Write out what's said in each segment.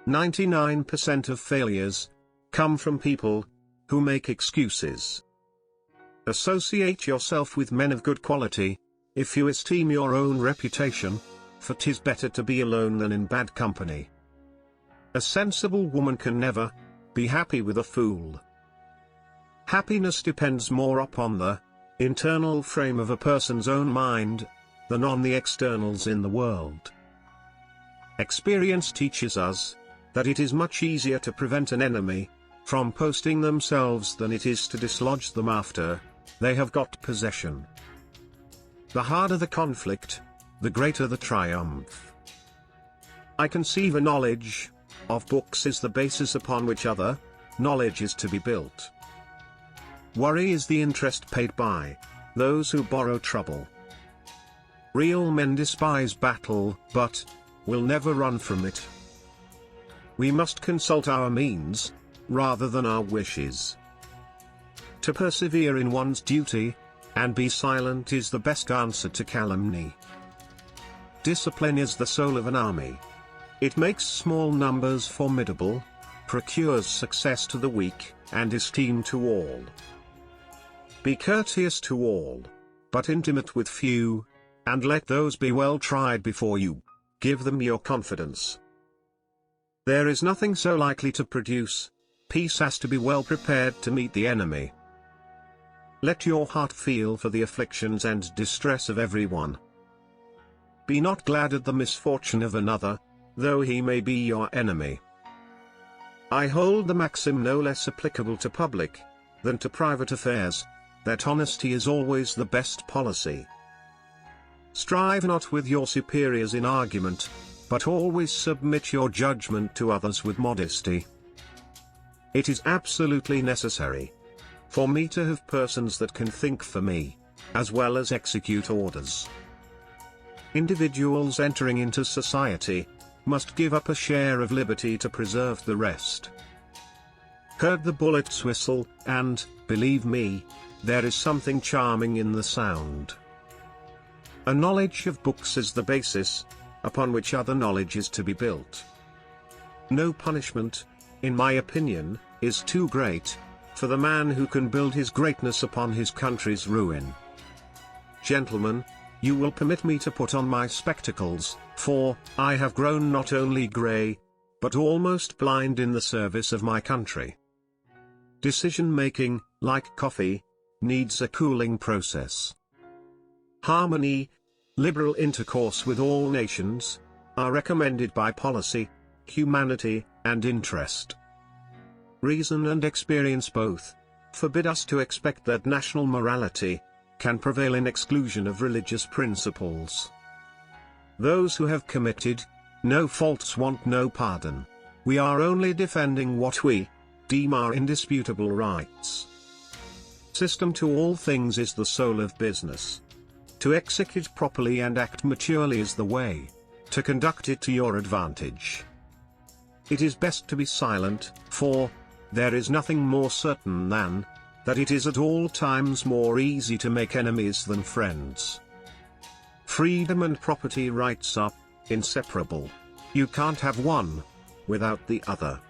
99% of failures come from people who make excuses. Associate yourself with men of good quality, if you esteem your own reputation, for 'tis better to be alone than in bad company. A sensible woman can never be happy with a fool. Happiness depends more upon the internal frame of a person's own mind than on the externals in the world. Experience teaches us that it is much easier to prevent an enemy from posting themselves than it is to dislodge them after they have got possession. The harder the conflict, the greater the triumph. I conceive a knowledge of books is the basis upon which other knowledge is to be built. Worry is the interest paid by those who borrow trouble. Real men despise battle, but will never run from it. We must consult our means, rather than our wishes. To persevere in one's duty, and be silent is the best answer to calumny. Discipline is the soul of an army. It makes small numbers formidable, procures success to the weak, and esteem to all. Be courteous to all, but intimate with few, and let those be well tried before you give them your confidence. There is nothing so likely to produce peace as to be well prepared to meet the enemy. Let your heart feel for the afflictions and distress of everyone. Be not glad at the misfortune of another, though he may be your enemy. I hold the maxim no less applicable to public than to private affairs, that honesty is always the best policy. Strive not with your superiors in argument, but always submit your judgment to others with modesty. It is absolutely necessary for me to have persons that can think for me, as well as execute orders. Individuals entering into society must give up a share of liberty to preserve the rest. Heard the bullets whistle, and, believe me, there is something charming in the sound. A knowledge of books is the basis upon which other knowledge is to be built. No punishment, in my opinion, is too great for the man who can build his greatness upon his country's ruin. Gentlemen, you will permit me to put on my spectacles, for I have grown not only grey, but almost blind in the service of my country. Decision-making, like coffee, needs a cooling process. Harmony, liberal intercourse with all nations, are recommended by policy, humanity, and interest. Reason and experience both forbid us to expect that national morality can prevail in exclusion of religious principles. Those who have committed no faults want no pardon. We are only defending what we deem our indisputable rights. System to all things is the soul of business. To execute properly and act maturely is the way to conduct it to your advantage. It is best to be silent, for there is nothing more certain than that it is at all times more easy to make enemies than friends. Freedom and property rights are inseparable. You can't have one without the other.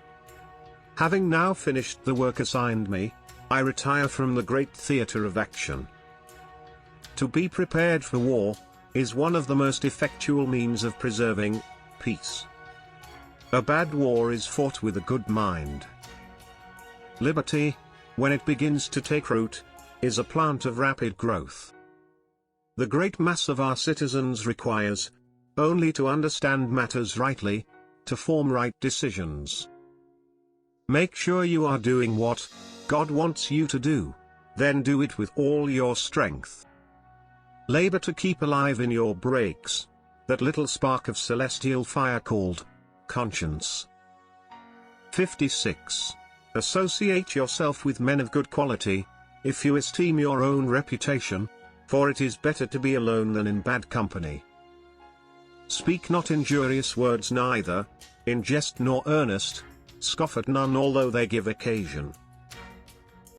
Having now finished the work assigned me, I retire from the great theatre of action. To be prepared for war is one of the most effectual means of preserving peace. A bad war is fought with a good mind. Liberty, when it begins to take root, is a plant of rapid growth. The great mass of our citizens requires only to understand matters rightly, to form right decisions. Make sure you are doing what God wants you to do, then do it with all your strength. Labor to keep alive in your breaks that little spark of celestial fire called conscience. 56. Associate yourself with men of good quality, if you esteem your own reputation, for it is better to be alone than in bad company. Speak not injurious words neither in jest nor earnest, scoff at none although they give occasion.